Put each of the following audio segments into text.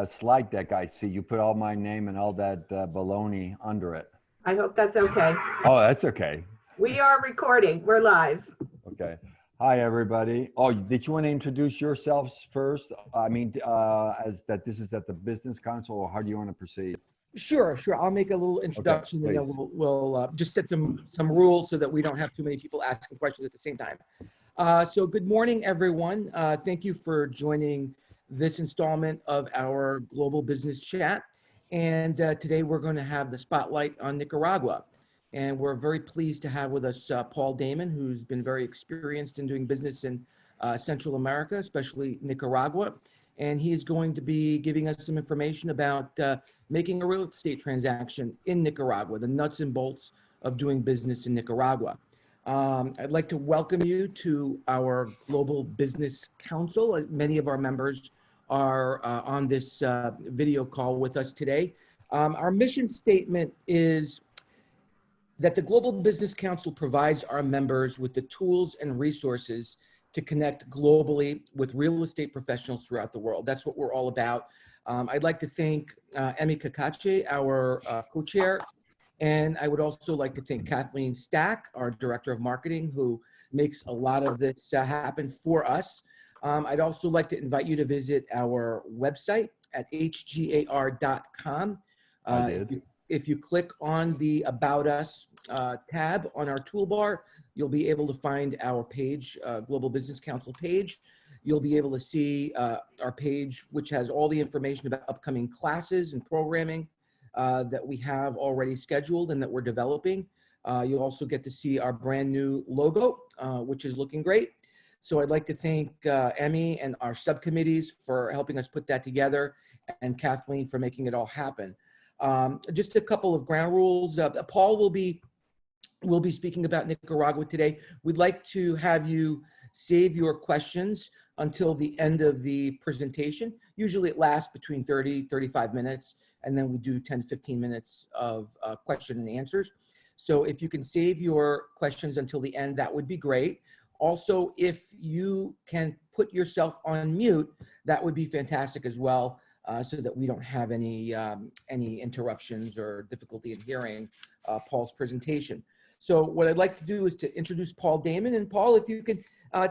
slide deck I see. You put all my name and all that baloney under it. I hope that's okay. Oh, that's okay. We are recording. We're live. Okay. Hi, everybody. Oh, did you want to introduce yourselves first? I mean, as that this is at the Business Council, or how do you want to proceed? Sure. I'll make a little introduction, Okay, and then we'll just set some rules so that we don't have too many people asking questions at the same time. So good morning, everyone. Thank you for joining this installment of our Global Business Chat. And today we're going to have the spotlight on Nicaragua. And we're very pleased to have with us Paul Damon, who's been very experienced in doing business in Central America, especially Nicaragua. And he is going to be giving us some information about making a real estate transaction in Nicaragua, the nuts and bolts of doing business in Nicaragua. I'd like to welcome you to our Global Business Council. Many of our members are on this video call with us today. Our mission statement is that the Global Business Council provides our members with the tools and resources to connect globally with real estate professionals throughout the world. That's what we're all about. I'd like to thank Emmy Kakache, our co-chair, and I would also like to thank Kathleen Stack, our director of marketing, who makes a lot of this happen for us. I'd also like to invite you to visit our website at hgar.com. I did. If you click on the About Us tab on our toolbar, you'll be able to find our page, Global Business Council page. You'll be able to see our page, which has all the information about upcoming classes and programming that we have already scheduled and that we're developing. You'll also get to see our brand new logo, which is looking great. So I'd like to thank Emmy and our subcommittees for helping us put that together, and Kathleen for making it all happen. Just a couple of ground rules. Paul will be speaking about Nicaragua today. We'd like to have you save your questions until the end of the presentation. Usually it lasts between 35 minutes, and then we do 10 to 15 minutes of question and answers. So if you can save your questions until the end, that would be great. Also, if you can put yourself on mute, that would be fantastic as well, so that we don't have any interruptions or difficulty in hearing Paul's presentation. So what I'd like to do is to introduce Paul Damon. And Paul, if you could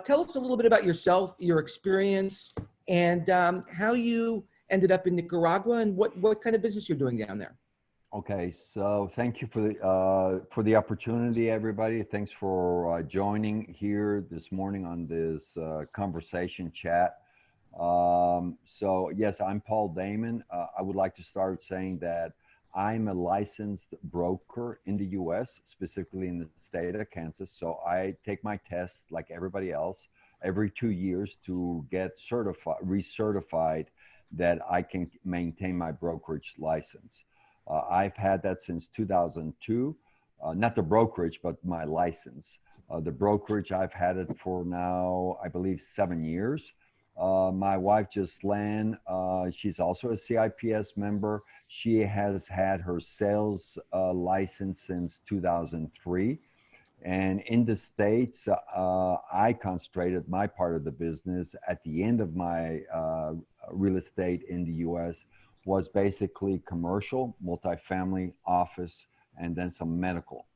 tell us a little bit about yourself, your experience, and how you ended up in Nicaragua and what kind of business you're doing down there. Okay, so thank you for the opportunity, everybody. Thanks for joining here this morning on this conversation chat. So yes, I'm Paul Damon. I would like to start saying that I'm a licensed broker in the US, specifically in the state of Kansas. So I take my tests like everybody else every 2 years to get recertified that I can maintain my brokerage license. I've had that since 2002, not the brokerage, but my license. The brokerage, I've had it for now, I believe 7 years. My wife, Ghislaine, she's also a CIPS member. She has had her sales license since 2003. And in the States, I concentrated my part of the business at the end of my real estate in the US was basically commercial, multifamily, office, and then some medical.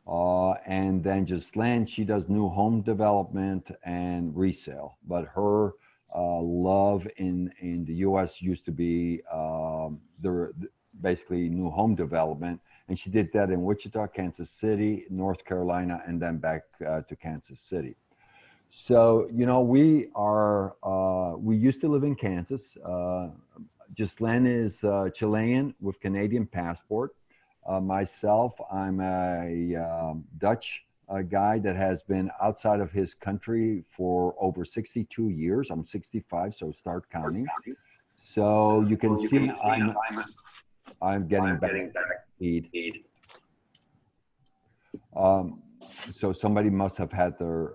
And then Ghislaine, she does new home development and resale, but her love in the US used to be basically new home development. And she did that in Wichita, Kansas City, North Carolina, and then back to Kansas City. So, you know, we used to live in Kansas. Ghislaine is Chilean with Canadian passport. Myself, I'm a Dutch guy that has been outside of his country for over 62 years. I'm 65, so start counting. So you can see I'm getting back speed. So somebody must have had their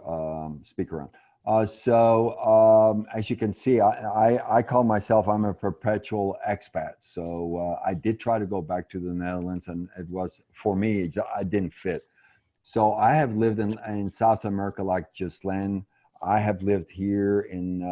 speaker on. As you can see, I call myself, I'm a perpetual expat. So I did try to go back to the Netherlands, and it was, for me, I didn't fit. So I have lived in South America like Ghislaine. I have lived here in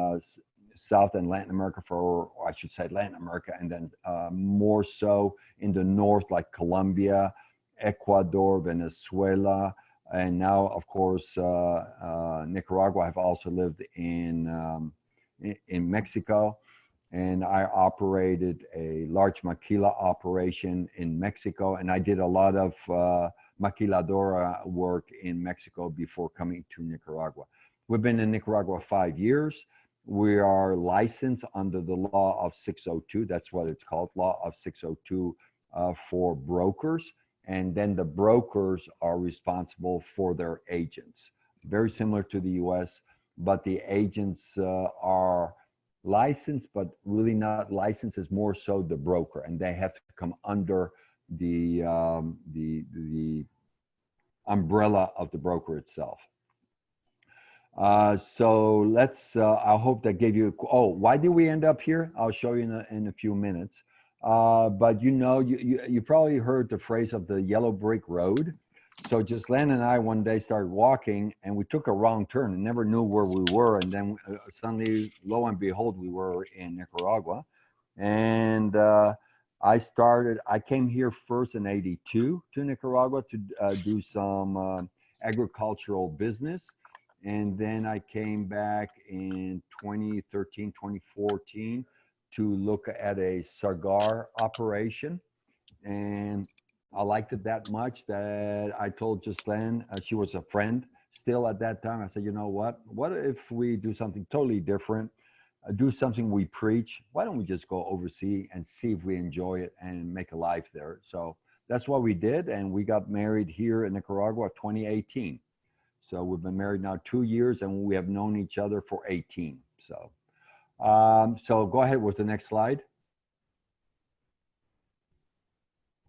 South and Latin America or I should say Latin America, and then more so in the north, like Colombia, Ecuador, Venezuela, and now, of course, Nicaragua. I've also lived in Mexico, and I operated a large maquila operation in Mexico, and I did a lot of maquiladora work in Mexico before coming to Nicaragua. We've been in Nicaragua 5 years. We are licensed under the law of 602. That's what it's called, law of 602 for brokers. And then the brokers are responsible for their agents. Very similar to the US, but the agents are licensed, but really not licensed, is more so the broker. And they have to come under the umbrella of the broker itself. So let's, I hope that gave you, oh, why did we end up here? I'll show you in a few minutes. But you know, you probably heard the phrase of the yellow brick road. So Ghislaine and I one day started walking and we took a wrong turn and never knew where we were. And then suddenly, lo and behold, we were in Nicaragua. And I came here first in '82 to Nicaragua to do some agricultural business. And then I came back in 2013, 2014 to look at a cigar operation. And I liked it that much that I told Ghislaine, she was a friend still at that time. I said, you know what if we do something totally different, do something we preach? Why don't we just go overseas and see if we enjoy it and make a life there? So that's what we did. And we got married here in Nicaragua 2018. So we've been married now 2 years and we have known each other for 18. So, so go ahead with the next slide.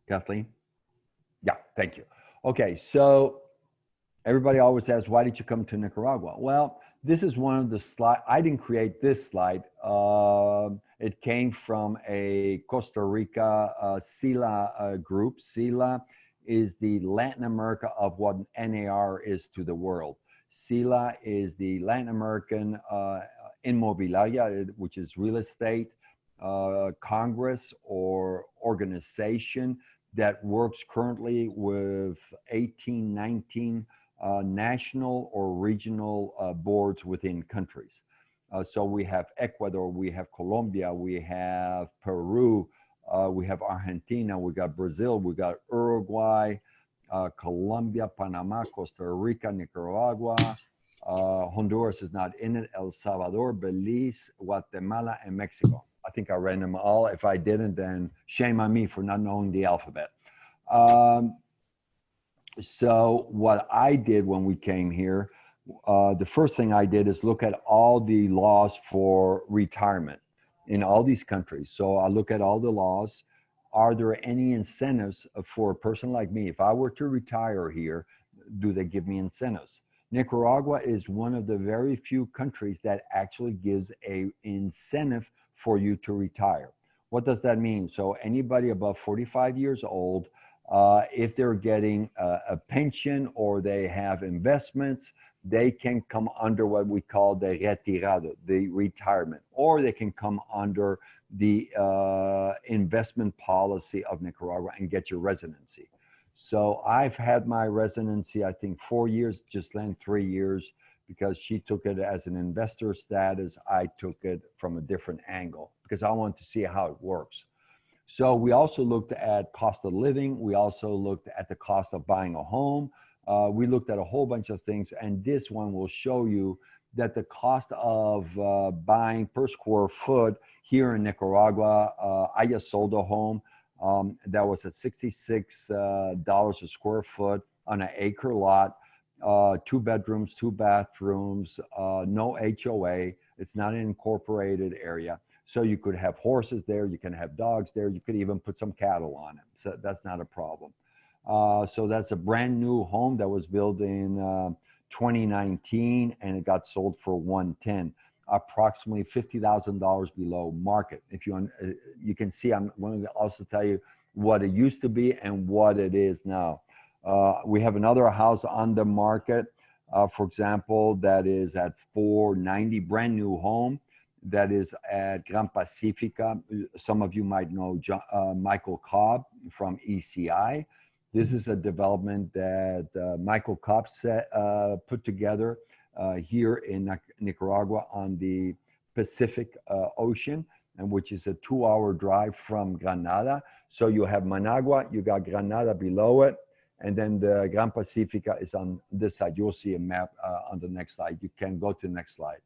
Kathleen? Yeah, thank you. Okay, so everybody always asks, why did you come to Nicaragua? Well, this is one of the slides. I didn't create this slide. It came from a Costa Rica SILA group. SILA is the Latin America of what NAR is to the world. SILA is the Latin American Inmobiliaria, which is real estate, Congress or organization that works currently with 18, 19 national or regional boards within countries. So we have Ecuador, we have Colombia, we have Peru, we have Argentina, we got Brazil, we got Uruguay, Colombia, Panama, Costa Rica, Nicaragua, Honduras is not in it, El Salvador, Belize, Guatemala, and Mexico. I think I read them all. If I didn't, then shame on me for not knowing the alphabet. So what I did when we came here, the first thing I did is look at all the laws for retirement in all these countries. So I look at all the laws. Are there any incentives for a person like me? If I were to retire here, do they give me incentives? Nicaragua is one of the very few countries that actually gives an incentive for you to retire. What does that mean? So anybody above 45 years old, if they're getting a pension or they have investments, they can come under what we call the retirado, the retirement, or they can come under the investment policy of Nicaragua and get your residency. So I've had my residency, I think 4 years, Ghislaine 3 years, because she took it as an investor status. I took it from a different angle because I wanted to see how it works. So we also looked at cost of living. We also looked at the cost of buying a home. We looked at a whole bunch of things, and this one will show you that the cost of buying per square foot here in Nicaragua, I just sold a home that was at $66 a square foot on an acre lot, 2 bedrooms, 2 bathrooms, no HOA. It's not an incorporated area. So you could have horses there, you can have dogs there, you could even put some cattle on it. So that's not a problem. So that's a brand new home that was built in 2019 and it got sold for $110, approximately $50,000 below market. If you can see, I'm going to also tell you what it used to be and what it is now. We have another house on the market, for example, that is at $490, brand new home. that is at Gran Pacifica. Some of you might know Michael Cobb from ECI. This is a development that Michael Cobb put together here in Nicaragua on the Pacific Ocean, and which is a 2-hour drive from Granada. So you have Managua, you got Granada below it, and then the Gran Pacifica is on this side. You'll see a map on the next slide. You can go to the next slide.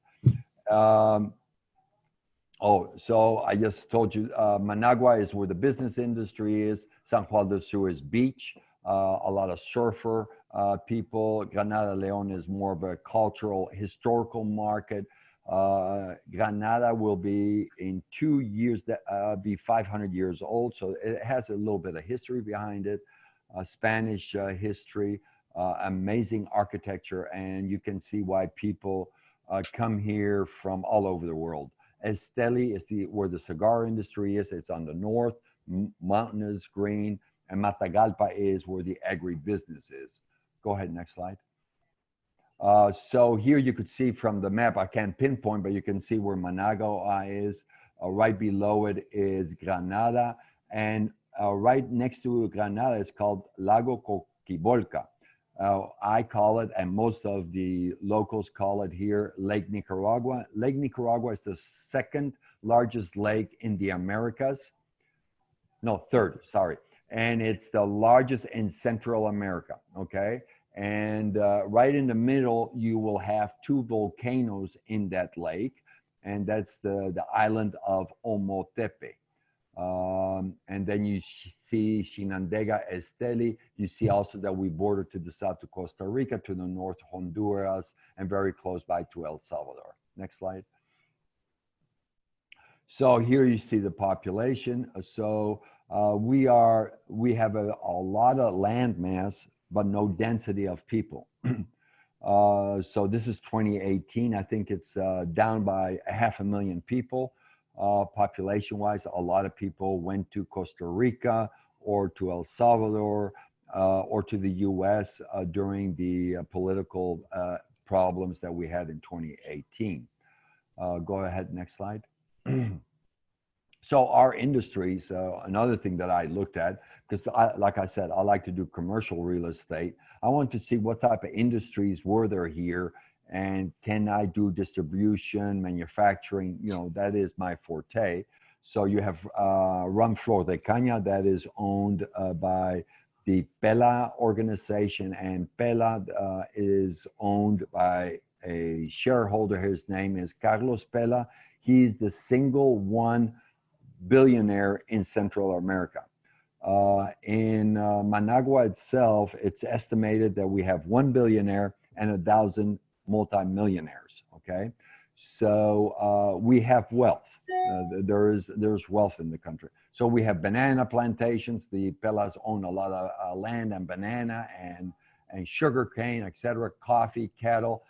So I just told you, Managua is where the business industry is. San Juan del Sur is beach, a lot of surfer people. Granada Leon is more of a cultural, historical market. Granada will be in 2 years, be 500 years old. So it has a little bit of history behind it, Spanish history, amazing architecture. And you can see why people come here from all over the world. Esteli is where the cigar industry is. It's on the north. Mountainous green. And Matagalpa is where the agribusiness is. Go ahead, next slide. So here you could see from the map, I can't pinpoint, but you can see where Managua is. Right below it is Granada. And right next to Granada is called Lago Coquibolca. I call it, and most of the locals call it here, Lake Nicaragua. Lake Nicaragua is the second largest lake in the Americas. No, third, sorry. And it's the largest in Central America, okay? And right in the middle, you will have 2 volcanoes in that lake, and that's the island of Omotepe. And then you see Chinandega, Esteli. You see also that we border to the south to Costa Rica, to the north Honduras, and very close by to El Salvador. Next slide. So here you see the population. So we have a lot of land mass, but no density of people. So this is 2018. I think it's down by 500,000 people. Population-wise, a lot of people went to Costa Rica or to El Salvador or to the U.S. During the political problems that we had in 2018. Go ahead, next slide. So our industries, another thing that I looked at, because like I said, I like to do commercial real estate. I want to see what type of industries were there here, and can I do distribution, manufacturing? You know, that is my forte. So you have Rum Flor de Caña that is owned by the Pela organization, and Pela is owned by a shareholder. His name is Carlos Pela. He's the single one billionaire in Central America. In Managua itself, it's estimated that we have 1 billionaire and 1,000 multimillionaires. Okay, so we have wealth. There's wealth in the country. So we have banana plantations. The Pelas own a lot of land and banana and sugar cane, etc. Coffee, cattle.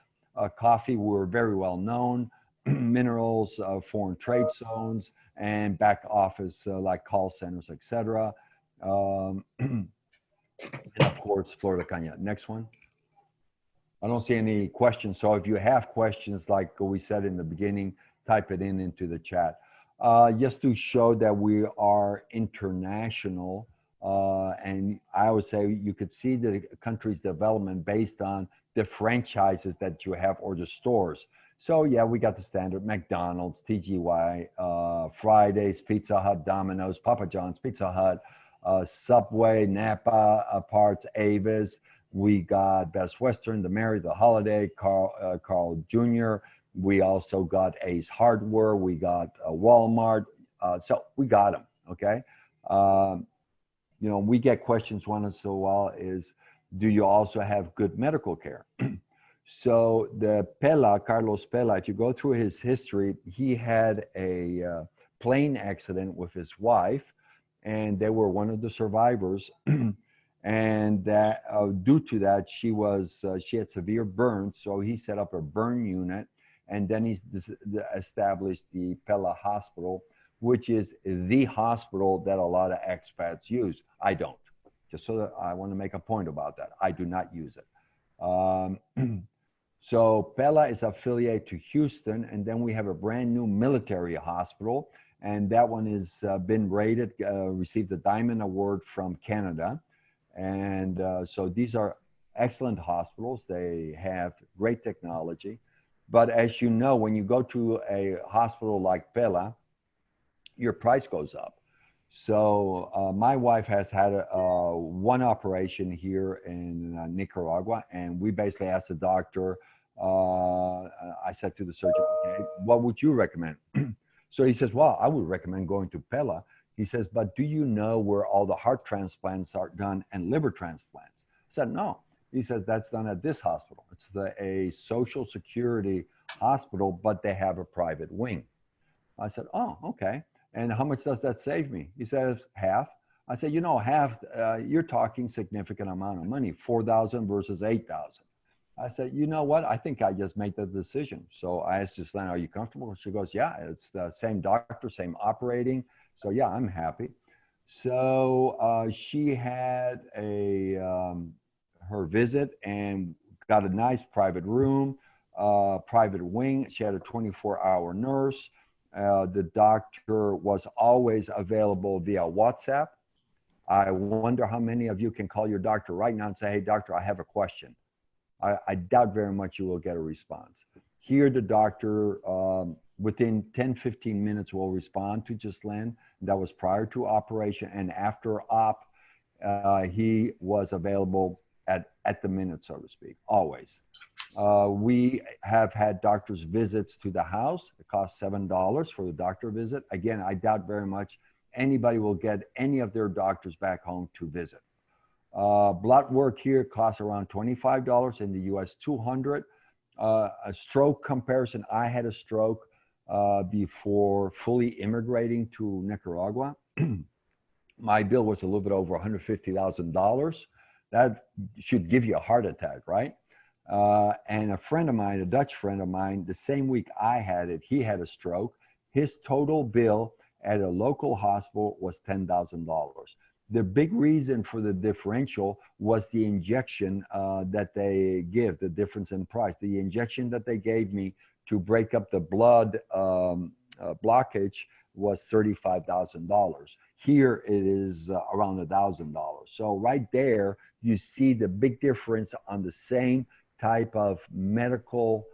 Coffee, we're very well known. Minerals, foreign trade zones, and back office like call centers, etc. And of course, Flor de Caña. Next one. I don't see any questions. So if you have questions, like we said in the beginning, type it into the chat. Just to show that we are international. And I would say you could see the country's development based on the franchises that you have or the stores. So yeah, we got the standard McDonald's, TGY, Fridays, Pizza Hut, Domino's, Papa John's, Pizza Hut, Subway, Napa, Parts, Avis. We got Best Western, the Mary, the Holiday, Carl Jr. We also got Ace Hardware. We got Walmart. So we got them, okay? You know, we get questions once in a while is, do you also have good medical care? So the Pela, Carlos Pela, if you go through his history, he had a plane accident with his wife, and they were one of the survivors. And that due to that, she had severe burns. So he set up a burn unit, and then he established the Pela Hospital, which is the hospital that a lot of expats use. I don't. Just so that I want to make a point about that. I do not use it. So Pella is affiliated to Houston, and then we have a brand new military hospital, and that one has been rated, received the Diamond Award from Canada. And so these are excellent hospitals. They have great technology. But as you know, when you go to a hospital like Pella, your price goes up. So my wife has had one operation here in Nicaragua, and we basically asked the doctor, I said to the surgeon, okay, what would you recommend? So he says, well, I would recommend going to Pella. He says, but do you know where all the heart transplants are done and liver transplants? I said, no. He says, that's done at this hospital. It's a Social Security hospital, but they have a private wing. I said, oh, okay. And how much does that save me? He says, half. I said, you know, half, you're talking significant amount of money, 4,000 versus 8,000. I said, you know what? I think I just made the decision. So I asked Ghislaine, are you comfortable? She goes, yeah, it's the same doctor, same operating. So yeah, I'm happy. So she had her visit and got a nice private room, private wing. She had a 24-hour nurse. The doctor was always available via WhatsApp. I wonder how many of you can call your doctor right now and say, hey, doctor, I have a question. I doubt very much you will get a response. Here, the doctor, within 10, 15 minutes will respond to Ghislaine. That was prior to operation, and after op, he was available at the minute, so to speak, always. We have had doctors' visits to the house. It costs $7 for the doctor visit. Again, I doubt very much anybody will get any of their doctors back home to visit. Blood work here costs around $25, in the US $200. A stroke comparison, I had a stroke before fully immigrating to Nicaragua. My bill was a little bit over $150,000. That should give you a heart attack, right? And a friend of mine, a Dutch friend of mine, the same week I had it, he had a stroke. His total bill at a local hospital was $10,000. The big reason for the differential was the injection that they give, the difference in price. The injection that they gave me to break up the blood blockage was $35,000. Here it is around $1,000. So right there, you see the big difference on the same type of medical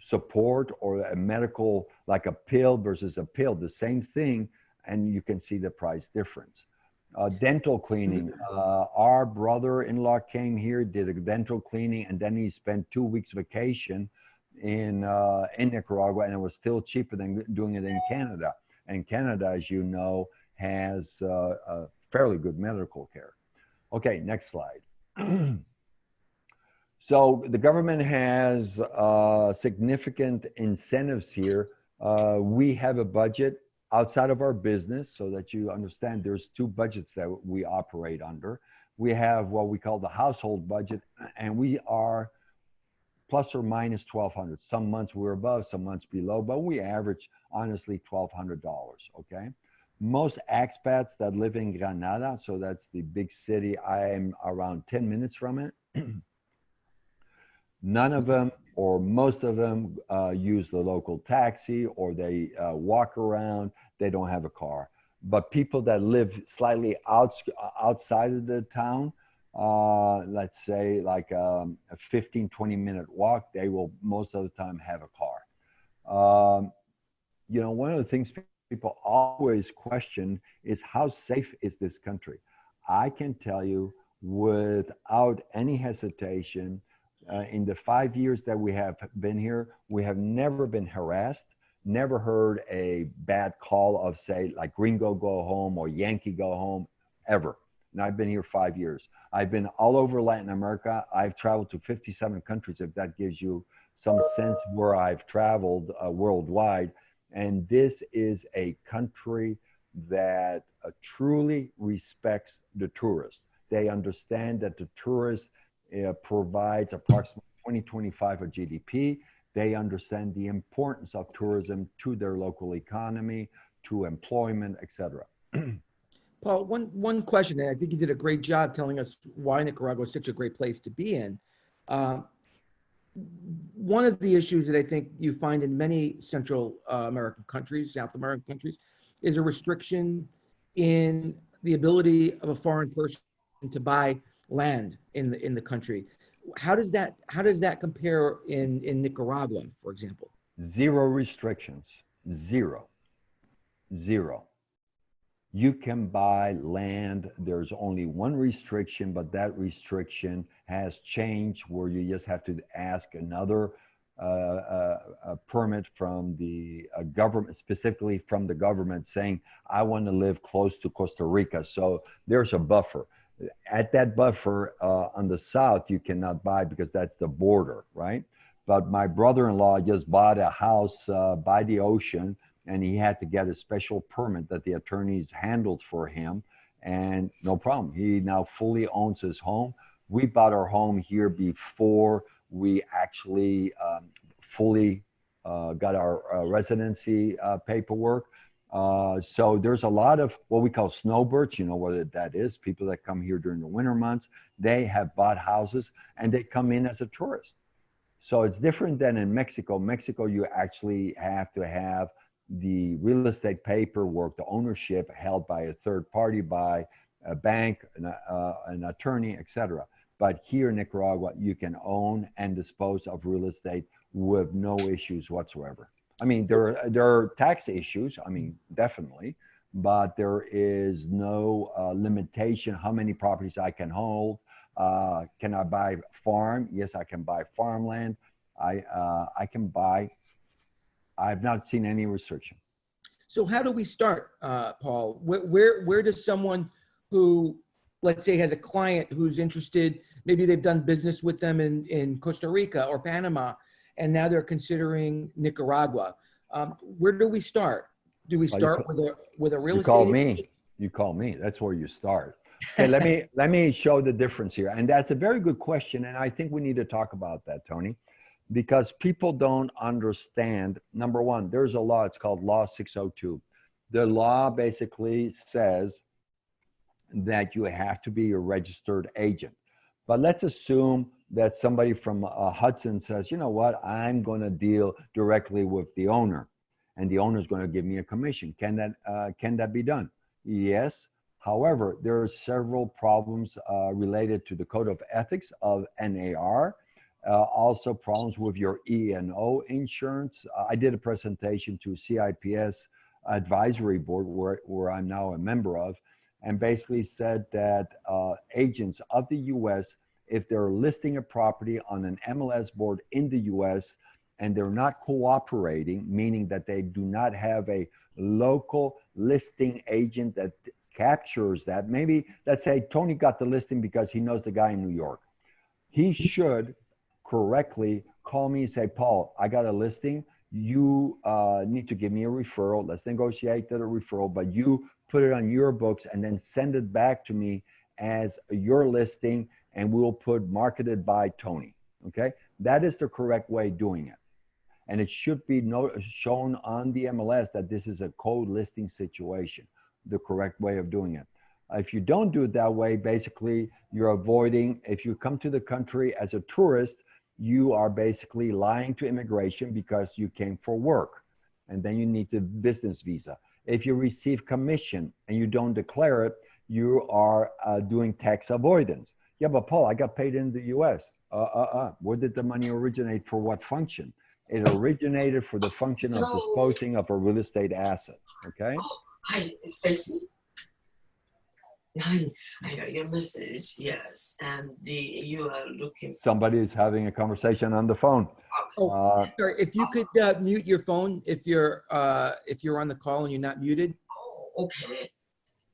support, or a medical, like a pill versus a pill, the same thing, and you can see the price difference. Dental cleaning. Our brother-in-law came here, did a dental cleaning, and then he spent 2 weeks vacation in Nicaragua, and it was still cheaper than doing it in Canada. And Canada, as you know, has a fairly good medical care. Okay, next slide. So the government has significant incentives here. We have a budget outside of our business, so that you understand there's two budgets that we operate under. We have what we call the household budget, and we are plus or minus $1,200. Some months we're above, some months below, but we average honestly $1,200, okay? Most expats that live in Granada, so that's the big city, I am around 10 minutes from it. None of them, or most of them, use the local taxi, or they walk around. They don't have a car. But people that live slightly outside of the town, let's say like a 15, 20-minute walk, they will most of the time have a car. You know, one of the things people always question is, how safe is this country? I can tell you without any hesitation, in the 5 years that we have been here, we have never been harassed, never heard a bad call of, say, like Gringo go home or Yankee go home, ever. And I've been here 5 years. I've been all over Latin America. I've traveled to 57 countries, if that gives you some sense where I've traveled worldwide. And this is a country that truly respects the tourists. They understand that the tourist provides approximately 20-25 of GDP. They understand the importance of tourism to their local economy, to employment, etc. Paul, one question, and I think you did a great job telling us why Nicaragua is such a great place to be in. one of the issues that I think you find in many Central American countries, South American countries, is a restriction in the ability of a foreign person to buy land in the country. How does that compare in Nicaragua, for example? Zero restrictions. Zero. Zero. You can buy land. There's only one restriction, but that restriction has changed where you just have to ask another permit from the government, specifically from the government saying, I want to live close to Costa Rica. So there's a buffer. At that buffer on the south, you cannot buy because that's the border, right? But my brother-in-law just bought a house by the ocean, and he had to get a special permit that the attorneys handled for him, and no problem. He now fully owns his home. We bought our home here before we actually fully got our residency paperwork. So there's a lot of what we call snowbirds. You know what that is? People that come here during the winter months. They have bought houses and they come in as a tourist. So it's different than in Mexico. Mexico, you actually have to have the real estate paperwork, the ownership held by a third party, by a bank, an attorney, etc. But here in Nicaragua, you can own and dispose of real estate with no issues whatsoever. I mean, there are tax issues, I mean, definitely, but there is no limitation how many properties I can hold. Can I buy farm? Yes, I can buy farmland. I can buy. I've not seen any restriction. So how do we start, Paul? Where does someone who, let's say, has a client who's interested, maybe they've done business with them in Costa Rica or Panama, and now they're considering Nicaragua. Where do we start? Do we start with a real estate? You call me. You call me. That's where you start. Okay, let me show the difference here. And that's a very good question. And I think we need to talk about that, Tony, because people don't understand. Number one, there's a law. It's called Law 602. The law basically says that you have to be a registered agent. But let's assume that somebody from Hudson says, you know what, I'm going to deal directly with the owner, and the owner is going to give me a commission. Can that be done? Yes. However, there are several problems related to the code of ethics of NAR, also problems with your E&O insurance. I did a presentation to CIPS advisory board where I'm now a member of, and basically said that agents of the US, if they're listing a property on an MLS board in the US and they're not cooperating, meaning that they do not have a local listing agent that captures that. Maybe let's say Tony got the listing because he knows the guy in New York. He should correctly call me and say, Paul, I got a listing. You need to give me a referral. Let's negotiate the referral, but you put it on your books and then send it back to me as your listing, and we'll put marketed by Tony. Okay, that is the correct way of doing it. And it should be shown on the MLS that this is a co-listing situation, the correct way of doing it. If you don't do it that way, basically you're avoiding, if you come to the country as a tourist, you are basically lying to immigration because you came for work, and then you need the business visa. If you receive commission and you don't declare it, you are doing tax avoidance. Yeah, but Paul, I got paid in the US. Where did the money originate, for what function? It originated for the function of disposing of a real estate asset, okay? Hi, Stacy. Hi, I got your message, yes. And you are looking for... Somebody is having a conversation on the phone. Sorry, if you could mute your phone if you're on the call and you're not muted. Oh, okay.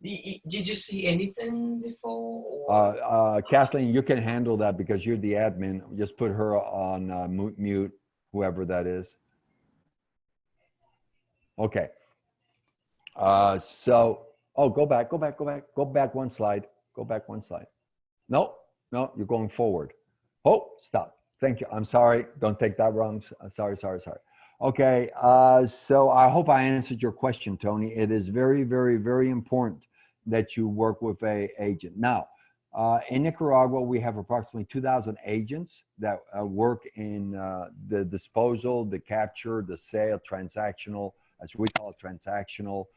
Did you see anything before? Kathleen, you can handle that because you're the admin. Just put her on mute, whoever that is. Okay. Go back one slide. Go back one slide. No, you're going forward. Oh, stop. Thank you. I'm sorry. Don't take that wrong. Sorry. Okay. So I hope I answered your question, Tony. It is very, very, very important that you work with an agent. Now, In Nicaragua, we have approximately 2,000 agents that work in the disposal, the capture, the sale, transactional, as we call it, transactional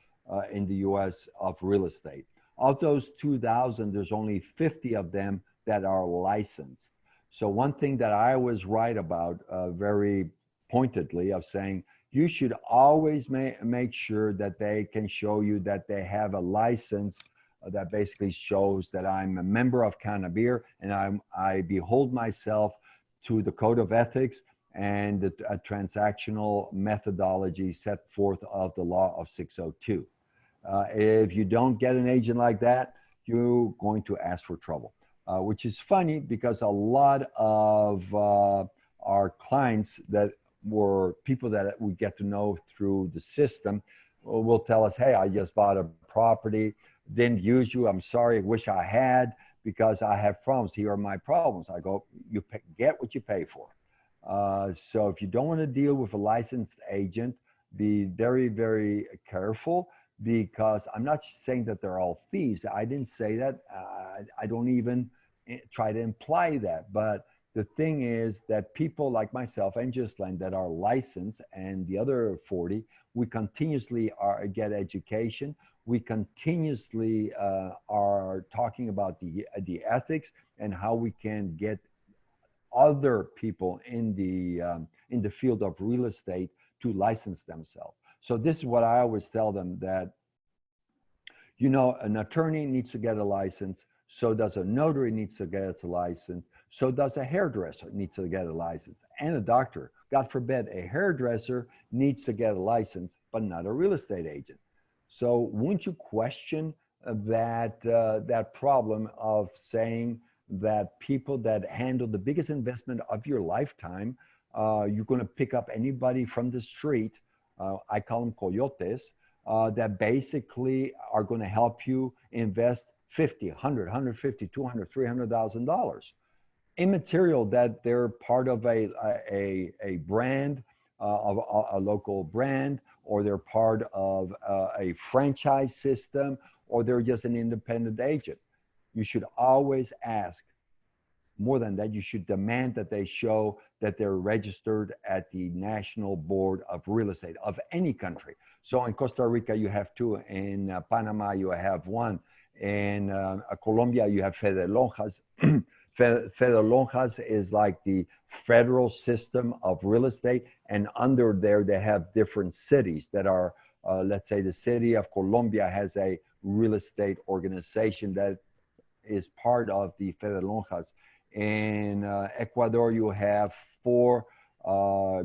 in the US of real estate. Of those 2,000, there's only 50 of them that are licensed. So one thing that I always write about very pointedly of saying, you should always make sure that they can show you that they have a license that basically shows that I'm a member of Canabir and I behold myself to the code of ethics and the transactional methodology set forth of the law of 602. If you don't get an agent like that, you're going to ask for trouble, which is funny because a lot of our clients that were people that we get to know through the system will tell us, hey, I just bought a property, didn't use you. I'm sorry. I wish I had because I have problems. Here are my problems. I go, you get what you pay for. So if you don't want to deal with a licensed agent, be very, very careful because I'm not saying that they're all thieves. I didn't say that. I don't even try to imply that. But the thing is that people like myself and Ghislaine that are licensed and the other 40, we continuously get education. We continuously are talking about the ethics and how we can get other people in the field of real estate to license themselves. So this is what I always tell them that, you know, an attorney needs to get a license. So does a notary needs to get a license. So does a hairdresser needs to get a license, and a doctor. God forbid, a hairdresser needs to get a license, but not a real estate agent. So wouldn't you question that problem of saying that people that handle the biggest investment of your lifetime, you're going to pick up anybody from the street, I call them coyotes, that basically are going to help you invest 50, 100, 150, 200, $300,000. Immaterial that they're part of a brand, of a local brand, or they're part of a franchise system, or they're just an independent agent. You should always ask. More than that, you should demand that they show that they're registered at the National Board of Real Estate of any country. So in Costa Rica, you have two. In Panama, you have one. In Colombia, you have Fede Lonjas. Fede Lonjas is like the federal system of real estate. And under there, they have different cities that are, let's say the city of Colombia has a real estate organization that is part of the Fede Lonjas. In Ecuador, you have four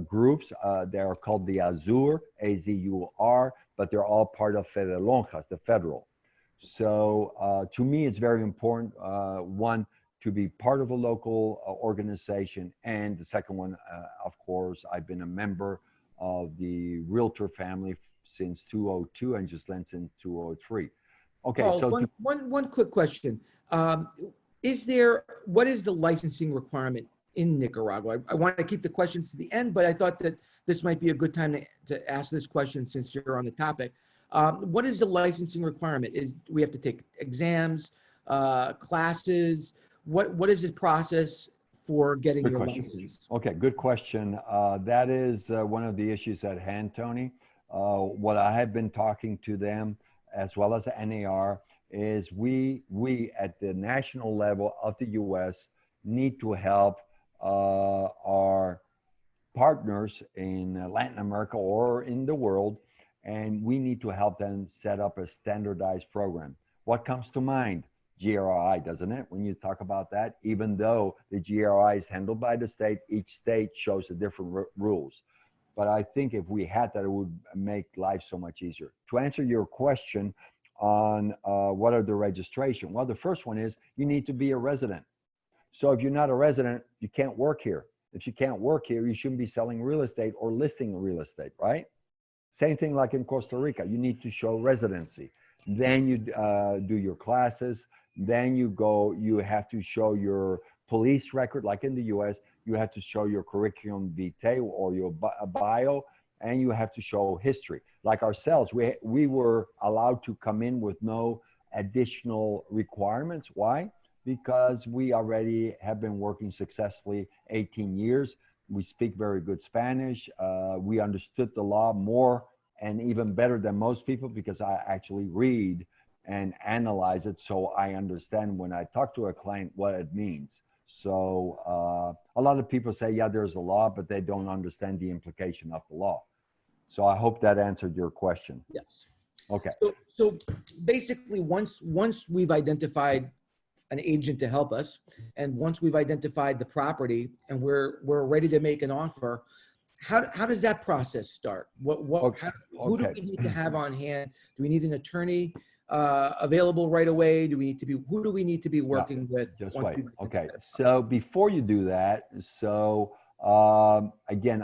groups. They are called the Azur, A-Z-U-R, but they're all part of Fede Lonjas, the federal. So to me, it's very important, one, to be part of a local organization. And the second one, of course, I've been a member of the Realtor family since 2002 and just since 2003. Okay, Oh, so one quick question. What is the licensing requirement in Nicaragua? I want to keep the questions to the end, but I thought that this might be a good time to ask this question since you're on the topic. What is the licensing requirement? We have to take exams, classes? What is the process for getting your license? Okay, good question. That is one of the issues at hand, Tony. What I have been talking to them, as well as the NAR, is we at the national level of the U.S. need to help our partners in Latin America or in the world, and we need to help them set up a standardized program. What comes to mind? GRI, doesn't it? When you talk about that, even though the GRI is handled by the state, each state shows the different rules. But I think if we had that, it would make life so much easier. To answer your question on what are the registration? Well, the first one is you need to be a resident. So if you're not a resident, you can't work here. If you can't work here, you shouldn't be selling real estate or listing real estate, right? Same thing like in Costa Rica, you need to show residency. Then you do your classes. Then you have to show your police record, like in the US, you have to show your curriculum vitae or your bio, and you have to show history. Like ourselves, we were allowed to come in with no additional requirements. Why? because we already have been working successfully 18 years. We speak very good Spanish. We understood the law more and even better than most people because I actually read and analyze it, so I understand when I talk to a client what it means. So a lot of people say, yeah, there's a law, but they don't understand the implication of the law. So I hope that answered your question. Yes. Okay. So basically, once we've identified an agent to help us, and once we've identified the property and we're ready to make an offer, how does that process start? Okay. Who do we need to have on hand? Do we need an attorney available right away? Who do we need to be working with? Just once wait. we've Okay. identified it? So before you do that, again,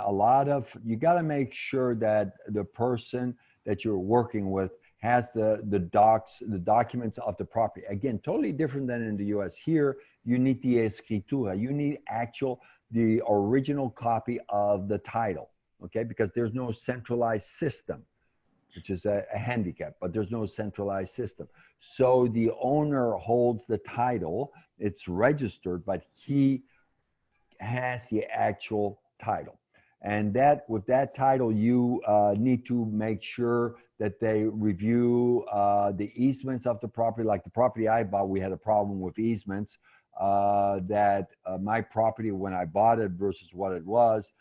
you got to make sure that the person that you're working with has the documents of the property. Again, totally different than in the US. Here, you need the escritura. You need the original copy of the title, okay? Because there's no centralized system, which is a handicap, but there's no centralized system. So the owner holds the title, it's registered, but he has the actual title. And with that title, you need to make sure that they review the easements of the property. Like the property I bought, we had a problem with easements. My property, when I bought it versus what it was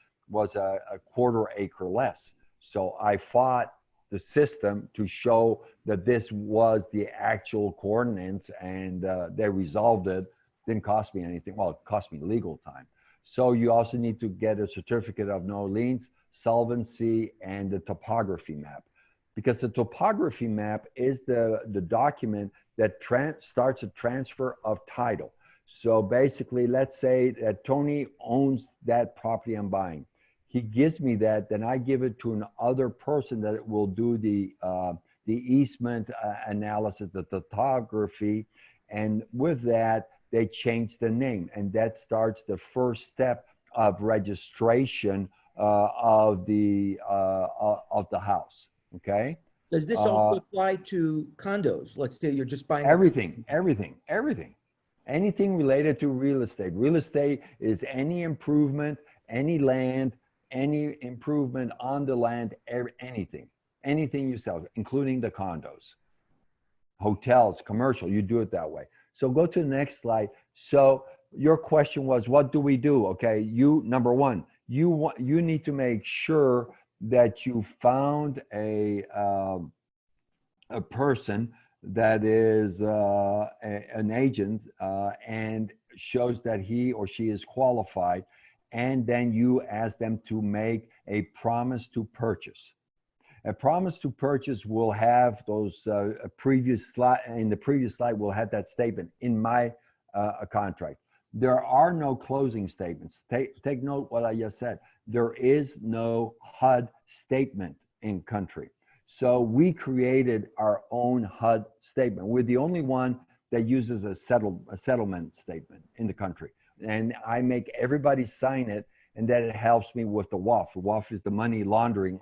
a quarter acre less. So I fought the system to show that this was the actual coordinates, and they resolved it. Didn't cost me anything. Well, it cost me legal time. So you also need to get a certificate of no liens, solvency, and the topography map. Because the topography map is the document that starts a transfer of title. So basically, let's say that Tony owns that property I'm buying. He gives me that, then I give it to another person that will do the easement analysis, the topography, and with that, they change the name, and that starts the first step of registration of the house. Okay. Does this also apply to condos? Let's say you're just buying everything. Anything related to real estate. Real estate is any improvement, any land, any improvement on the land, anything you sell, including the condos, hotels, commercial. You do it that way. So go to the next slide. So your question was, what do we do? Okay, number one, you need to make sure that you found a person that is an agent and shows that he or she is qualified, and then you ask them to make a promise to purchase. A promise to purchase will have those previous slide. In the previous slide, we'll have that statement in my contract. There are no closing statements. Take note what I just said. There is no HUD statement in country. So we created our own HUD statement. We're the only one that uses a settlement statement in the country. And I make everybody sign it, and then it helps me with the WAF. The WAF is the money laundering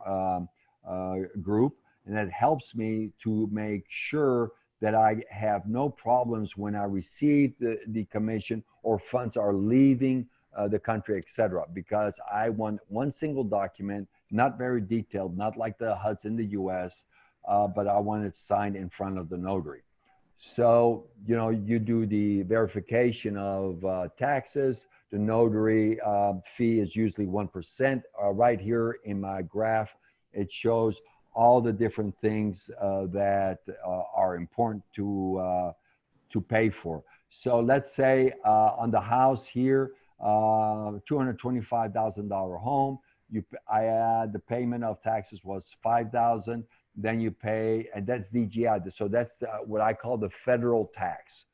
group, and that helps me to make sure that I have no problems when I receive the commission or funds are leaving the country, etc. Because I want one single document, not very detailed, not like the HUDs in the US, but I want it signed in front of the notary. So, you do the verification of taxes. The notary fee is usually 1%. Right here in my graph, it shows all the different things that are important to pay for. So let's say on the house here, $225,000 home. The payment of taxes was $5,000. Then you pay, and that's DGI. So that's what I call the federal tax.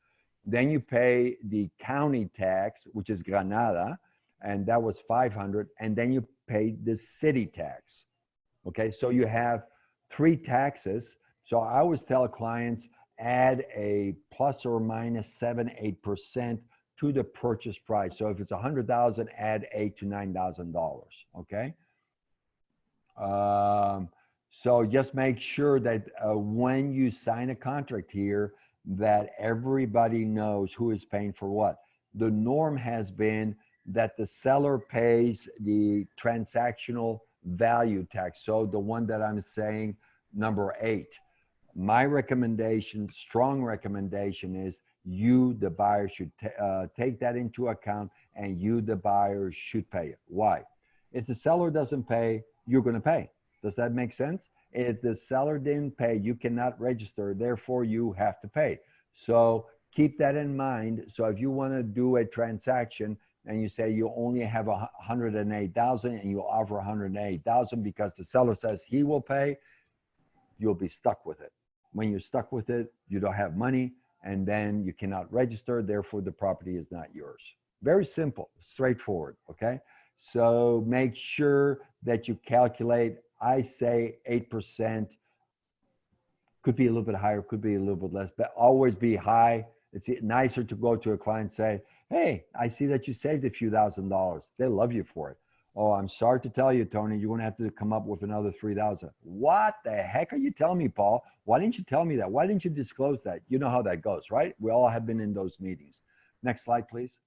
Then you pay the county tax, which is Granada, and that was $500. And then you pay the city tax. Okay, so you have 3 taxes. So I always tell clients, add a plus or minus 7-8% to the purchase price. So if it's $100,000, add $8,000 to $9,000. Okay. So just make sure that when you sign a contract here, that everybody knows who is paying for what. The norm has been that the seller pays the transactional value tax. So the one that I'm saying, number 8. My recommendation, strong recommendation, is you, the buyer, should take that into account, and you, the buyer, should pay it. Why? If the seller doesn't pay, you're going to pay. Does that make sense? If the seller didn't pay, you cannot register. Therefore, you have to pay. So keep that in mind. So if you want to do a transaction and you say you only have 108,000 and you offer 108,000 because the seller says he will pay, you'll be stuck with it. When you're stuck with it, you don't have money, and then you cannot register. Therefore, the property is not yours. Very simple, straightforward. Okay. So make sure that you calculate. I say 8%, could be a little bit higher, could be a little bit less, but always be high. It's nicer to go to a client and say, hey, I see that you saved a few $1,000s. They love you for it. Oh, I'm sorry to tell you, Tony, you're going to have to come up with another 3,000. What the heck are you telling me, Paul? Why didn't you tell me that? Why didn't you disclose that? You know how that goes, right? We all have been in those meetings. Next slide, please.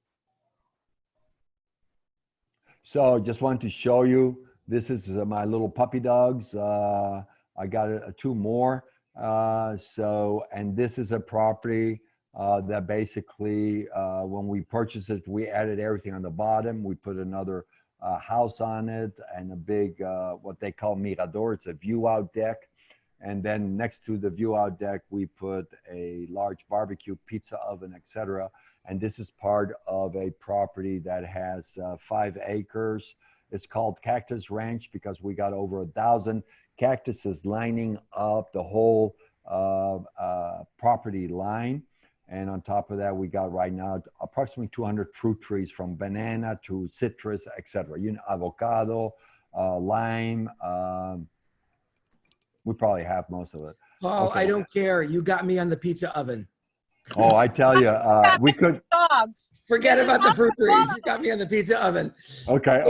So just wanted to show you, this is my little puppy dogs. I got 2 more. And this is a property that basically, when we purchased it, we added everything on the bottom. We put another house on it and a big, what they call mirador. It's a view out deck. And then next to the view out deck, we put a large barbecue, pizza oven, etc. And this is part of a property that has 5 acres. It's called Cactus Ranch because we got over 1,000 cactuses lining up the whole property line. And on top of that, we got right now approximately 200 fruit trees, from banana to citrus, etc. You know, avocado, lime. We probably have most of it. Paul, Okay. I don't care. You got me on the pizza oven. Oh, I tell you, we could. Dogs. Forget about the fruit trees. You got me on the pizza oven. Okay,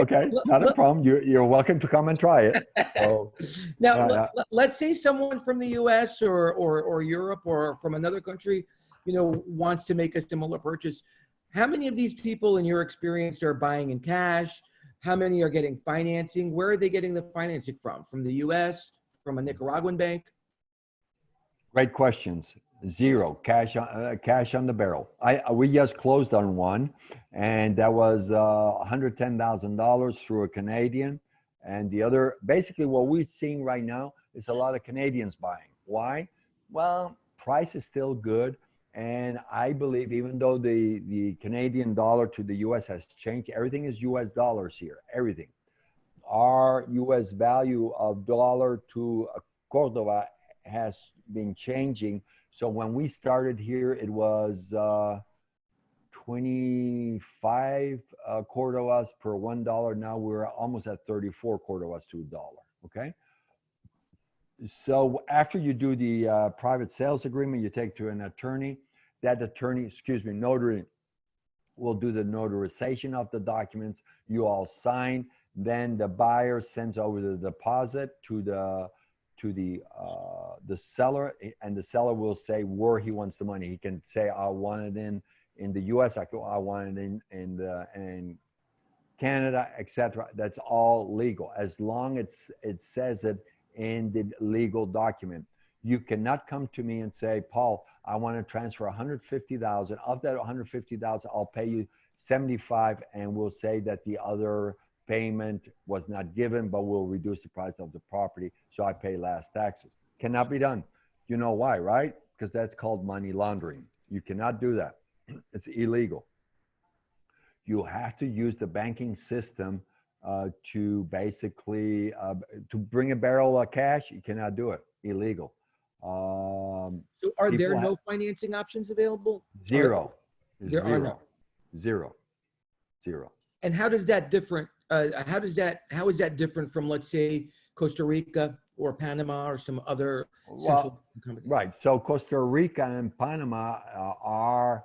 not a problem. You're welcome to come and try it. So Now, let's say someone from the U.S. or Europe or from another country, you know, wants to make a similar purchase. How many of these people, in your experience, are buying in cash? How many are getting financing? Where are they getting the financing from? From the U.S., from a Nicaraguan bank? great questions. 0 cash on the barrel. We just closed on one, and that was $110,000 through a Canadian. And the other, basically what we're seeing right now is a lot of Canadians buying. Why? Well, price is still good. And I believe, even though the Canadian dollar to the US has changed, everything is US dollars here, everything. Our US value of dollar to Cordova has been changing. So when we started here, it was 25 Cordovas per $1. Now we're almost at 34 Cordovas to $1, okay? So after you do the private sales agreement, you take to an attorney. That attorney, notary, will do the notarization of the documents. You all sign. Then the buyer sends over the deposit to the seller, and the seller will say where he wants the money. He can say, I want it in the US, I want it in Canada, etc. That's all legal, as long as it says it in the legal document. You cannot come to me and say, Paul, I want to transfer 150,000. Of that 150,000, I'll pay you 75, and we'll say that the other payment was not given, but we'll reduce the price of the property, so I pay less taxes. Cannot be done. You know why, right? Because that's called money laundering. You cannot do that. It's illegal. You have to use the banking system to basically to bring a barrel of cash. You cannot do it. Illegal. So are there no financing options available? Zero. There are no. Zero. And how does that different? How is that different from, let's say, Costa Rica or Panama or some other central country? Right. So Costa Rica and Panama are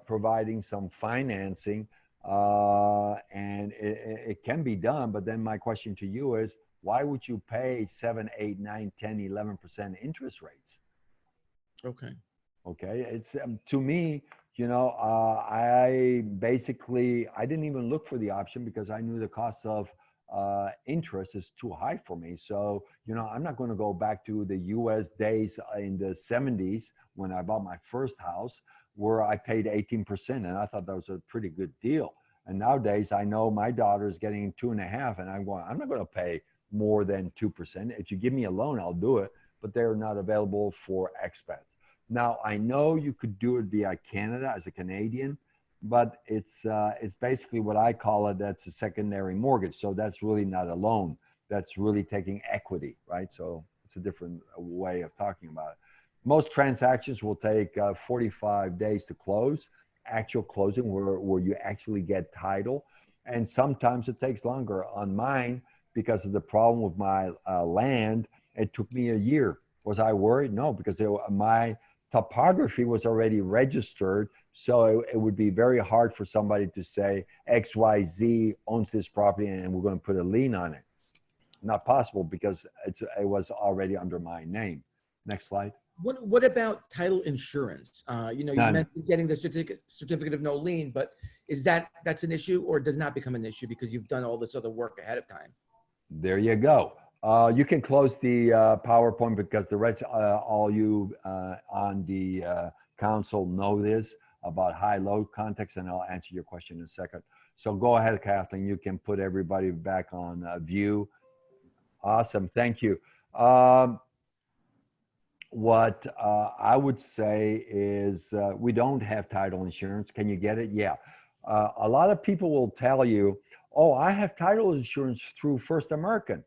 providing some financing, and it can be done. But then my question to you is, why would you pay 7, 8, 9, 10, 11% interest rates? Okay. Okay, it's to me, I basically I didn't even look for the option because I knew the cost of interest is too high for me. So I'm not going to go back to the U.S. days in the '70s when I bought my first house, where I paid 18%, and I thought that was a pretty good deal. And nowadays, I know my daughter's getting 2.5, and I'm not going to pay more than 2%. If you give me a loan, I'll do it, but they're not available for expats. Now, I know you could do it via Canada as a Canadian, but it's basically what I call it. That's a secondary mortgage. So that's really not a loan. That's really taking equity, right? So it's a different way of talking about it. Most transactions will take 45 days to close, actual closing where you actually get title. And sometimes it takes longer. On mine, because of the problem with my land, it took me a year. Was I worried? No, because my topography was already registered. So it would be very hard for somebody to say XYZ owns this property and we're going to put a lien on it. Not possible because it was already under my name. Next slide. What about title insurance? You None. mentioned getting the certificate of no lien, but that's an issue or does not become an issue because you've done all this other work ahead of time? There you go. You can close the PowerPoint because the rest, all you on the council know this about high load context, and I'll answer your question in a second. So go ahead, Kathleen. You can put everybody back on view. Awesome. Thank you. What I would say is we don't have title insurance. Can you get it? Yeah. A lot of people will tell you, oh, I have title insurance through First American.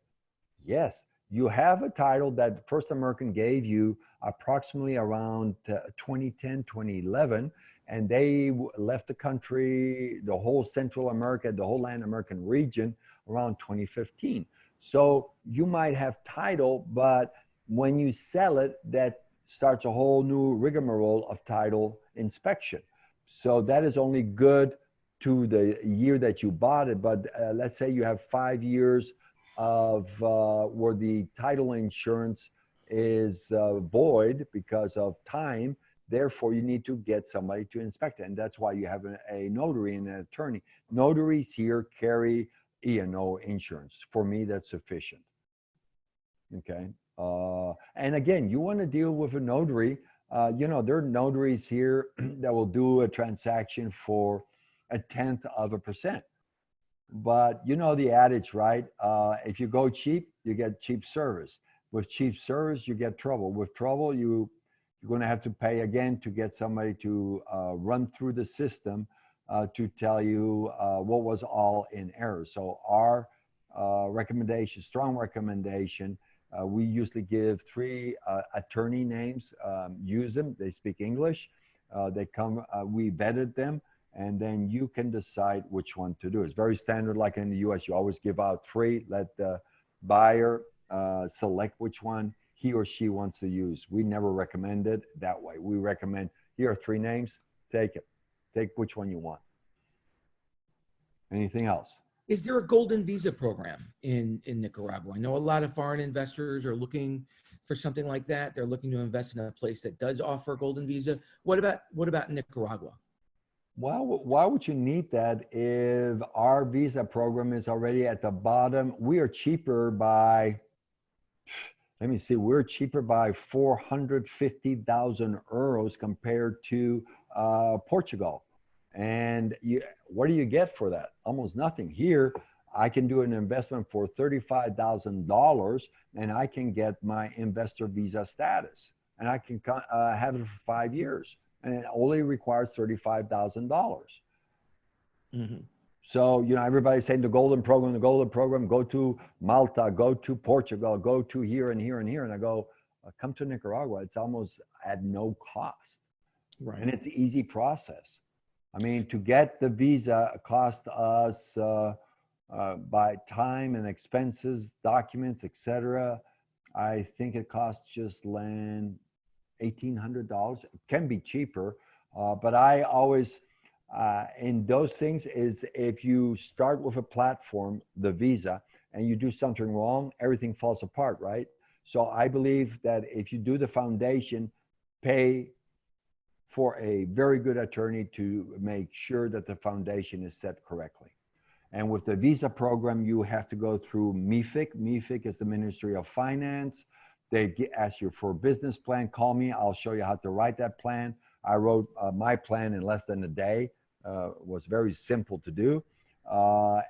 Yes, you have a title that First American gave you approximately around 2010, 2011, and they left the country, the whole Central America, the whole Latin American region around 2015. So you might have title, but when you sell it, that starts a whole new rigmarole of title inspection. So that is only good to the year that you bought it. But let's say you have 5 years of where the title insurance is void because of time. Therefore, you need to get somebody to inspect it. And that's why you have a notary and an attorney. Notaries here carry E&O insurance. For me, that's sufficient. Okay. And again, you want to deal with a notary. There are notaries here that will do a transaction for 0.1%. But you know the adage, right? If you go cheap, you get cheap service. With cheap service, you get trouble. With trouble, you're going to have to pay again to get somebody to run through the system to tell you what was all in error. So our recommendation, strong recommendation, we usually give 3 attorney names. Use them. They speak English. They come. We vetted them. And then you can decide which one to do. It's very standard, like in the US, you always give out 3, let the buyer select which one he or she wants to use. We never recommend it that way. We recommend, here are 3 names, take it. Take which one you want. Anything else? Is there a golden visa program in Nicaragua? I know a lot of foreign investors are looking for something like that. They're looking to invest in a place that does offer a golden visa. What about Nicaragua? Well, why would you need that if our visa program is already at the bottom? We are cheaper by, let me see, we're cheaper by 450,000 euros compared to Portugal. And what do you get for that? Almost nothing. Here, I can do an investment for $35,000 and I can get my investor visa status. And I can have it for 5 years. And it only requires $35,000. Mm-hmm. So, everybody's saying the golden program, go to Malta, go to Portugal, go to here and here and here. And I go, come to Nicaragua. It's almost at no cost. Right. And it's an easy process. I mean, to get the visa cost us by time and expenses, documents, etc. I think it costs just land $1,800. It can be cheaper, but I always in those things is if you start with a platform, the visa, and you do something wrong, everything falls apart, right? So I believe that if you do the foundation, pay for a very good attorney to make sure that the foundation is set correctly. And with the visa program, you have to go through MIFIC. MIFIC is the Ministry of Finance. They ask you for a business plan. Call me. I'll show you how to write that plan. I wrote my plan in less than a day. It was very simple to do.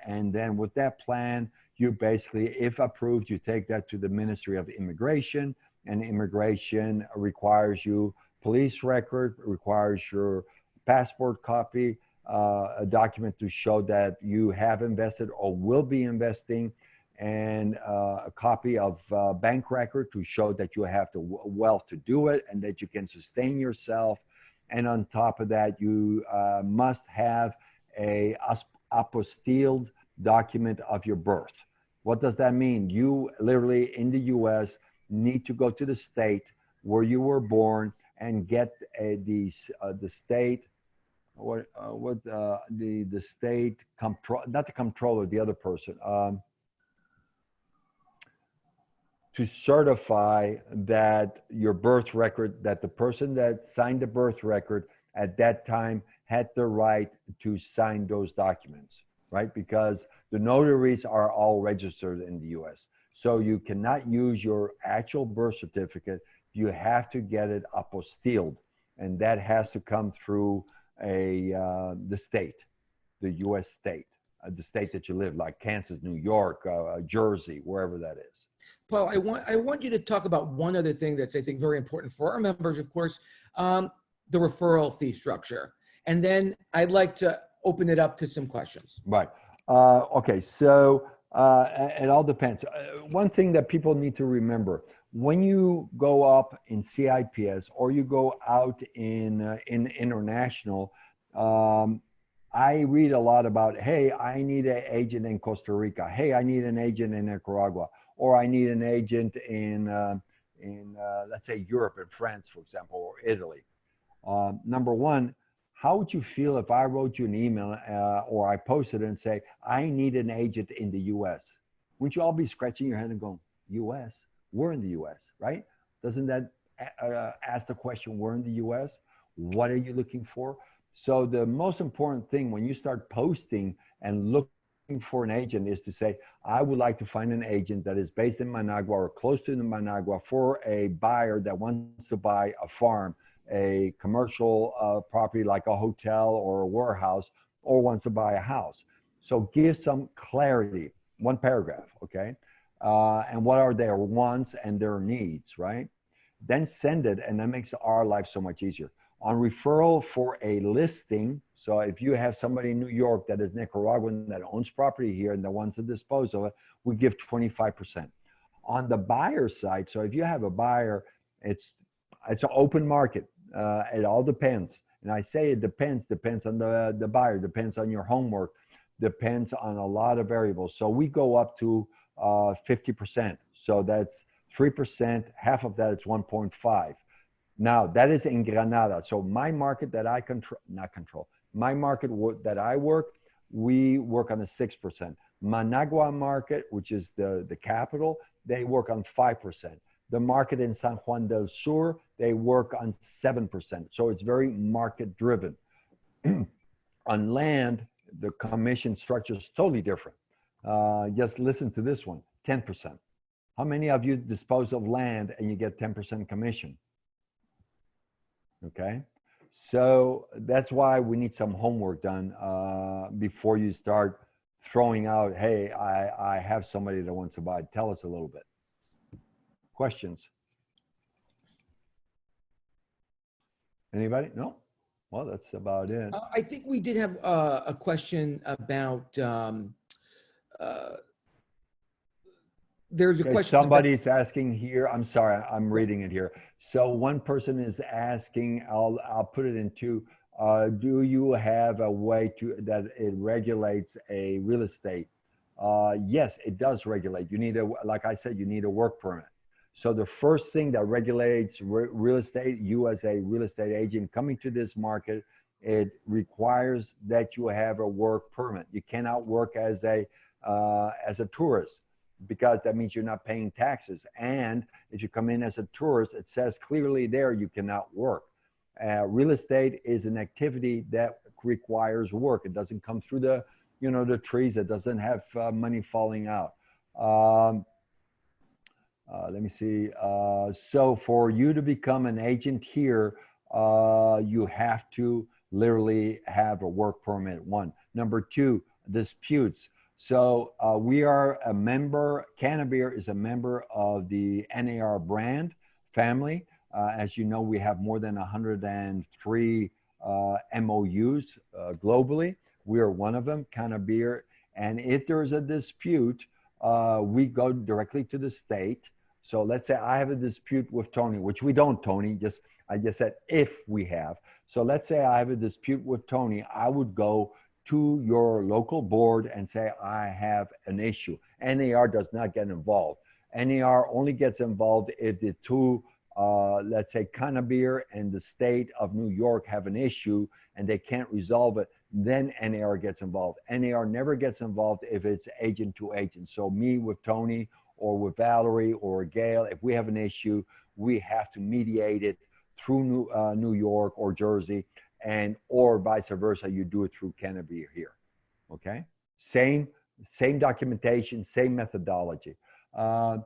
And then with that plan, you basically, if approved, you take that to the Ministry of Immigration, and immigration requires you police record, requires your passport copy, a document to show that you have invested or will be investing, and a copy of bank record to show that you have the wealth to do it and that you can sustain yourself. And on top of that, you must have a apostilled document of your birth. What does that mean? You literally in the US need to go to the state where you were born and get the state, the state not the comptroller, the other person, to certify that your birth record, that the person that signed the birth record at that time had the right to sign those documents, right? Because the notaries are all registered in the US. So you cannot use your actual birth certificate. You have to get it apostilled, and that has to come through the state, the US state, the state that you live, like Kansas, New York, Jersey, wherever that is. Paul, I want you to talk about one other thing that's, I think, very important for our members, of course, the referral fee structure. And then I'd like to open it up to some questions. Right. Okay. So it all depends. One thing that people need to remember, when you go up in CIPS or you go out in international, I read a lot about, hey, I need an agent in Costa Rica. Hey, I need an agent in Nicaragua. Or I need an agent in let's say, Europe, in France, for example, or Italy. Number one, how would you feel if I wrote you an email or I posted it and say, I need an agent in the US? Wouldn't you all be scratching your head and going, US? We're in the US, right? Doesn't that ask the question, we're in the US? What are you looking for? So the most important thing when you start posting and looking for an agent is to say, I would like to find an agent that is based in Managua or close to Managua for a buyer that wants to buy a farm, a commercial property like a hotel or a warehouse, or wants to buy a house. So give some clarity, one paragraph, okay? And what are their wants and their needs, right? Then send it, and that makes our life so much easier. On referral for a listing, so if you have somebody in New York that is Nicaraguan that owns property here and that wants to dispose of it, we give 25%. On the buyer side, so if you have a buyer, it's an open market. It all depends. And I say it depends on the buyer, depends on your homework, depends on a lot of variables. So we go up to 50%. So that's 3%, half of that is 1.5. Now, that is in Granada. So my market that I my market that I work, we work on a 6%. Managua market, which is the capital, they work on 5%. The market in San Juan del Sur, they work on 7%. So it's very market driven. On land, the commission structure is totally different. Just listen to this one, 10%. How many of you dispose of land and you get 10% commission? Okay, so that's why we need some homework done before you start throwing out, hey, I have somebody that wants to buy. Tell us a little bit. Questions? Anybody? No? Well, that's about it. I think we did have a question about, there's a Okay, question. somebody's asking here. I'm sorry, I'm reading it here. So one person is asking, I'll put it in two. Do you have a way that it regulates a real estate? Yes, it does regulate. You need like I said, you need a work permit. So the first thing that regulates real estate, you as a real estate agent coming to this market, it requires that you have a work permit. You cannot work as a tourist, because that means you're not paying taxes. And if you come in as a tourist, it says clearly there you cannot work. Real estate is an activity that requires work. It doesn't come through the, the trees. It doesn't have money falling out. Let me see. So for you to become an agent here, you have to literally have a work permit, one. Number two, disputes. So we are a member, Canabir is a member of the NAR brand family. As you know, we have more than 103 MOUs globally. We are one of them, Canabir. And if there's a dispute, we go directly to the state. So let's say I have a dispute with Tony, which we don't, Tony, I just said if we have. So let's say I have a dispute with Tony, I would go to your local board and say, I have an issue. NAR does not get involved. NAR only gets involved if the two, let's say Canabir and the state of New York have an issue and they can't resolve it, then NAR gets involved. NAR never gets involved if it's agent to agent. So me with Tony or with Valerie or Gail, if we have an issue, we have to mediate it through New York or Jersey, and or vice versa, you do it through Canabir here, okay? Same documentation, same methodology. I'm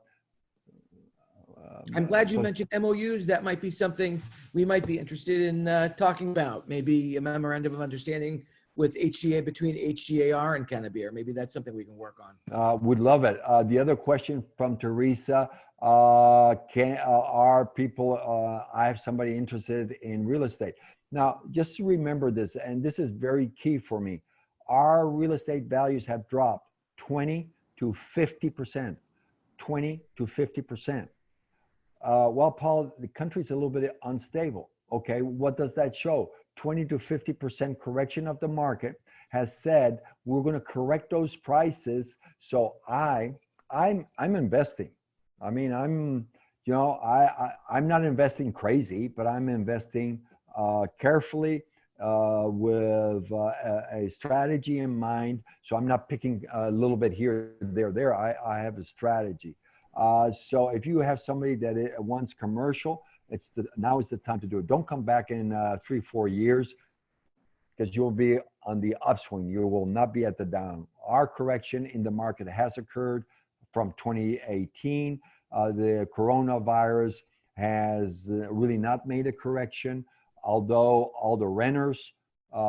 glad you mentioned MOUs. That might be something we might be interested in talking about. Maybe a memorandum of understanding with HCA, between HCAR and Canabir. Maybe that's something we can work on. Would love it. The other question from Teresa, are people, I have somebody interested in real estate. Now, just to remember this, and this is very key for me, our real estate values have dropped 20 to 50%, 20 to 50%. Well, Paul, the country's a little bit unstable. Okay, what does that show? 20 to 50% correction of the market has said we're going to correct those prices. So I'm investing. I mean, I'm not investing crazy, but I'm investing carefully with a strategy in mind. So I'm not picking a little bit here, there. I have a strategy. So if you have somebody that wants commercial, now is the time to do it. Don't come back in 3-4 years, because you'll be on the upswing. You will not be at the down. Our correction in the market has occurred from 2018. The coronavirus has really not made a correction, although all the renters,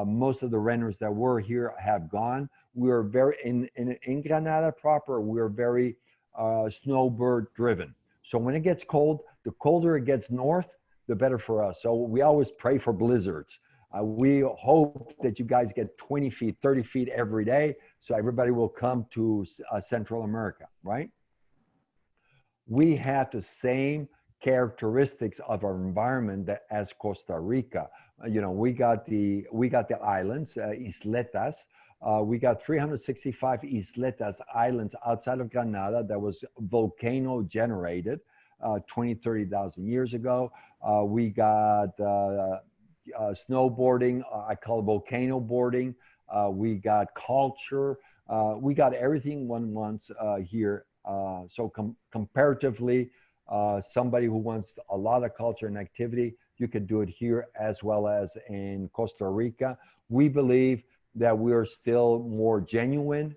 most of the renters that were here have gone. We are very, in Granada proper, we're very snowbird driven. So when it gets cold, the colder it gets north, the better for us. So we always pray for blizzards. We hope that you guys get 20 feet, 30 feet every day, so everybody will come to Central America, right? We have the same characteristics of our environment as Costa Rica. We got the islands, isletas. We got 365 isletas, islands outside of Granada that was volcano generated 20, 30,000 years ago. We got snowboarding, I call it volcano boarding. We got culture. We got everything one wants here. So comparatively, somebody who wants a lot of culture and activity, you could do it here as well as in Costa Rica. We believe that we are still more genuine.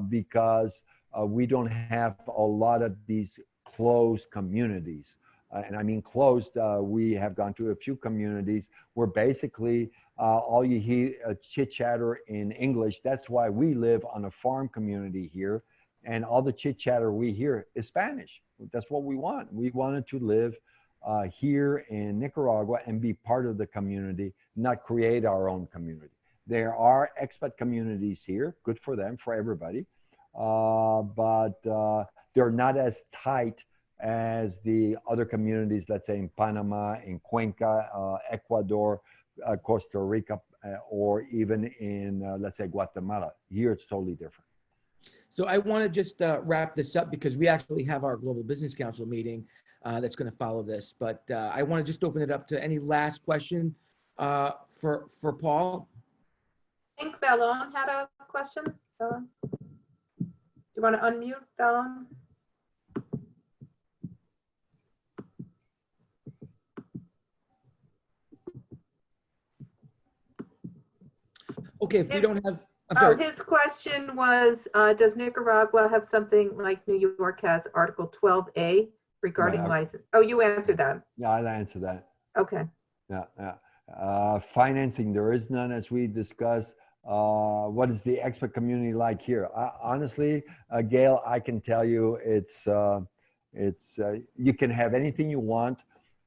Because we don't have a lot of these closed communities. And I mean closed, we have gone to a few communities where basically all you hear chit chatter in English. That's why we live on a farm community here. And all the chit chatter we hear is Spanish. That's what we want. We wanted to live here in Nicaragua and be part of the community, not create our own community. There are expat communities here, good for them, for everybody. But they're not as tight as the other communities, let's say in Panama, in Cuenca, Ecuador, Costa Rica, or even in, let's say, Guatemala. Here, it's totally different. So I want to just wrap this up because we actually have our Global Business Council meeting that's going to follow this. But I want to just open it up to any last question for Paul. I think Bellon had a question. Bellon? You want to unmute, Bellon? Okay, if we His- don't have, I'm Oh, sorry. his question was, does Nicaragua have something like New York has Article 12A regarding Right, license? Oh, you answered that. Yeah, I'll answer that. Okay. Yeah, yeah. Financing, there is none, as we discussed. What is the expat community like here? Honestly, Gail, I can tell you, you can have anything you want.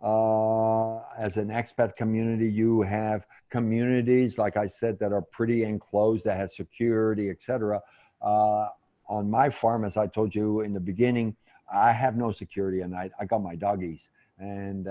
As an expat community, you have communities, like I said, that are pretty enclosed, that has security, etc. On my farm, as I told you in the beginning, I have no security at night. I got my doggies, and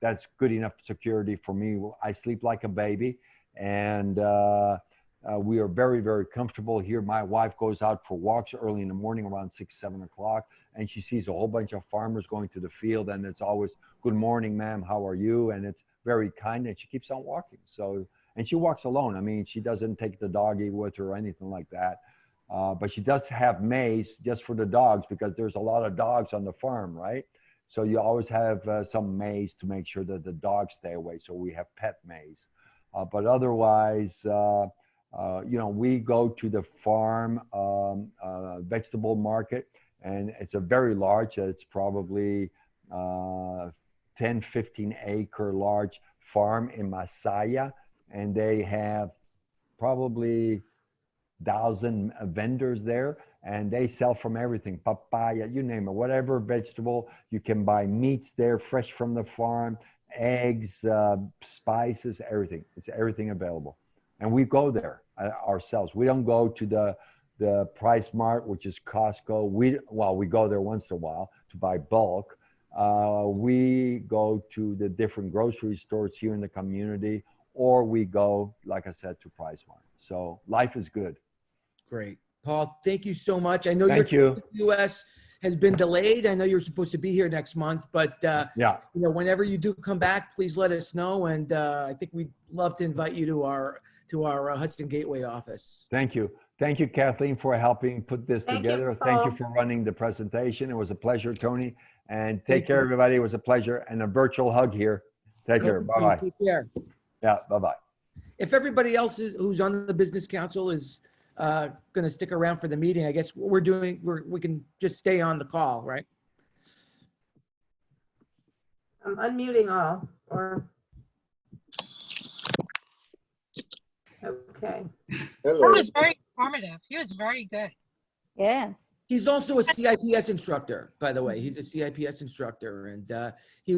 that's good enough security for me. I sleep like a baby, and we are very, very comfortable here. My wife goes out for walks early in the morning around 6, 7 o'clock, and she sees a whole bunch of farmers going to the field, and it's always, good morning, ma'am, how are you? And it's very kind, and she keeps on walking. So, and she walks alone. I mean, she doesn't take the doggy with her or anything like that. But she does have maze just for the dogs, because there's a lot of dogs on the farm, right? So you always have some maze to make sure that the dogs stay away. So we have pet maze. But otherwise, we go to the farm vegetable market, and it's a very large, it's probably 10, 15 acre large farm in Masaya. And they have probably 1,000 vendors there, and they sell from everything, papaya, you name it, whatever vegetable. You can buy meats there, fresh from the farm, eggs, spices, everything. It's everything available. And we go there ourselves. We don't go to the Price Mart, which is Costco. We go there once in a while to buy bulk. We go to the different grocery stores here in the community, or we go, like I said, to Price Mart. So life is good. Great. Paul, thank you so much. I know your Thank you. trip to the US has been delayed. I know you're supposed to be here next month, but Yeah. whenever you do come back, please let us know. And I think we'd love to invite you to our Hudson Gateway office. Thank you. Thank you, Kathleen, for helping put this Thank you, together. Thank you Paul. for running the presentation. It was a pleasure, Tony. And Thank take care, you. everybody. It was a pleasure. And a virtual hug here. Take care. Bye-bye. Take care. Yeah, bye-bye. If everybody else who's on the business council is going to stick around for the meeting, I guess what we're doing, we can just stay on the call, right? I'm unmuting all, okay. That was very informative. He was very good. Yes. He's also a CIPS instructor, by the way. He's a CIPS instructor, and he